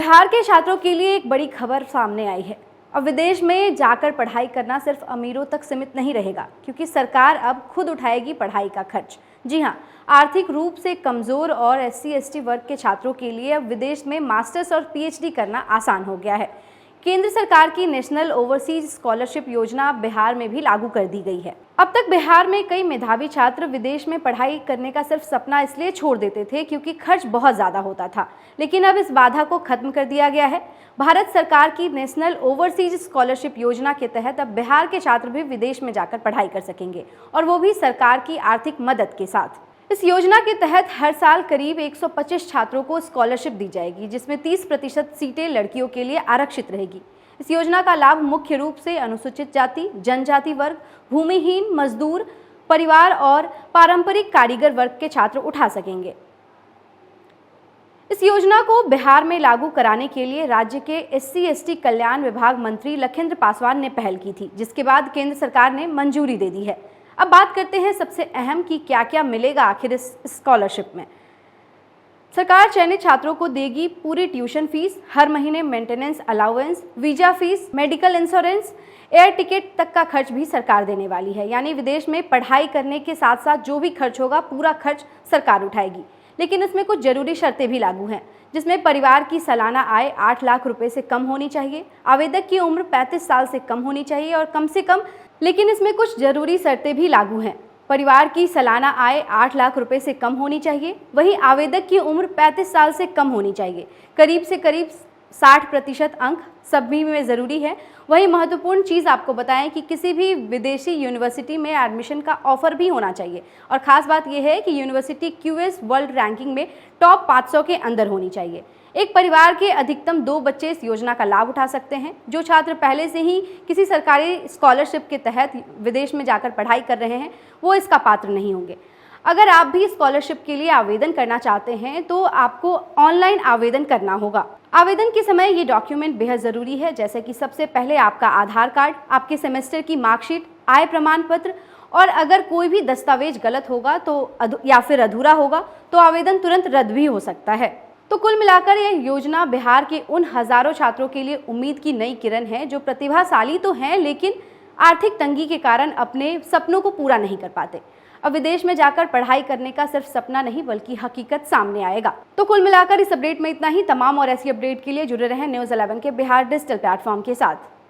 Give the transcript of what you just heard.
बिहार के छात्रों के लिए एक बड़ी खबर सामने आई है। अब विदेश में जाकर पढ़ाई करना सिर्फ अमीरों तक सीमित नहीं रहेगा, क्योंकि सरकार अब खुद उठाएगी पढ़ाई का खर्च। जी हाँ, आर्थिक रूप से कमजोर और SC/ST वर्ग के छात्रों के लिए अब विदेश में मास्टर्स और PhD करना आसान हो गया है। केंद्र सरकार की नेशनल ओवरसीज स्कॉलरशिप योजना बिहार में भी लागू कर दी गई है। अब तक बिहार में कई मेधावी छात्र विदेश में पढ़ाई करने का सिर्फ सपना इसलिए छोड़ देते थे क्योंकि खर्च बहुत ज़्यादा होता था, लेकिन अब इस बाधा को खत्म कर दिया गया है। भारत सरकार की नेशनल ओवरसीज स्कॉलरशिप योजना के तहत अब बिहार के छात्र भी विदेश में जाकर पढ़ाई कर सकेंगे, और वो भी सरकार की आर्थिक मदद के साथ। इस योजना के तहत हर साल करीब 125 छात्रों को स्कॉलरशिप दी जाएगी, जिसमें 30% सीटें लड़कियों के लिए आरक्षित रहेगी। इस योजना का लाभ मुख्य रूप से अनुसूचित जाति, जनजाति वर्ग, भूमिहीन, मजदूर परिवार और पारंपरिक कारीगर वर्ग के छात्र उठा सकेंगे। इस योजना को बिहार में लागू कराने के लिए राज्य के SC/ST कल्याण विभाग मंत्री लखेंद्र पासवान ने पहल की थी, जिसके बाद केंद्र सरकार ने मंजूरी दे दी है। अब बात करते हैं सबसे अहम कि क्या क्या मिलेगा आखिर इस स्कॉलरशिप में। सरकार चयनित छात्रों को देगी पूरी ट्यूशन फीस, हर महीने maintenance allowance, visa fees, medical insurance, air ticket तक का खर्च भी सरकार देने वाली है। यानी विदेश में पढ़ाई करने के साथ साथ जो भी खर्च होगा पूरा खर्च सरकार उठाएगी। लेकिन इसमें कुछ जरूरी शर्तें भी लागू हैं, जिसमें परिवार की सालाना आय 8 लाख रुपए से कम होनी चाहिए, आवेदक की उम्र 35 साल से कम होनी चाहिए और कम से कम, लेकिन इसमें कुछ जरूरी शर्तें भी लागू हैं। परिवार की सालाना आय 8 लाख रुपए से कम होनी चाहिए, वहीं आवेदक की उम्र 35 साल से कम होनी चाहिए, करीब से करीब 60% अंक सभी में ज़रूरी है। वहीं महत्वपूर्ण चीज़ आपको बताएं कि किसी भी विदेशी यूनिवर्सिटी में एडमिशन का ऑफर भी होना चाहिए, और ख़ास बात यह है कि यूनिवर्सिटी QS वर्ल्ड रैंकिंग में टॉप 500 के अंदर होनी चाहिए। एक परिवार के अधिकतम 2 बच्चे इस योजना का लाभ उठा सकते हैं। जो छात्र पहले से ही किसी सरकारी स्कॉलरशिप के तहत विदेश में जाकर पढ़ाई कर रहे हैं, वो इसका पात्र नहीं होंगे। अगर आप भी स्कॉलरशिप के लिए आवेदन करना चाहते हैं तो आपको ऑनलाइन आवेदन करना होगा। आवेदन के समय ये डॉक्यूमेंट बेहद ज़रूरी है, जैसे कि सबसे पहले आपका आधार कार्ड, आपके सेमेस्टर की मार्कशीट, आय प्रमाण पत्र, और अगर कोई भी दस्तावेज गलत होगा तो या फिर अधूरा होगा तो आवेदन तुरंत रद्द भी हो सकता है। तो कुल मिलाकर यह योजना बिहार के उन हजारों छात्रों के लिए उम्मीद की नई किरण है जो प्रतिभाशाली तो हैं, लेकिन आर्थिक तंगी के कारण अपने सपनों को पूरा नहीं कर पाते। अब विदेश में जाकर पढ़ाई करने का सिर्फ सपना नहीं बल्कि हकीकत सामने आएगा। तो कुल मिलाकर इस अपडेट में इतना ही। तमाम और ऐसी अपडेट के लिए जुड़े रहें न्यूज़ 11 के बिहार डिजिटल प्लेटफॉर्म के साथ।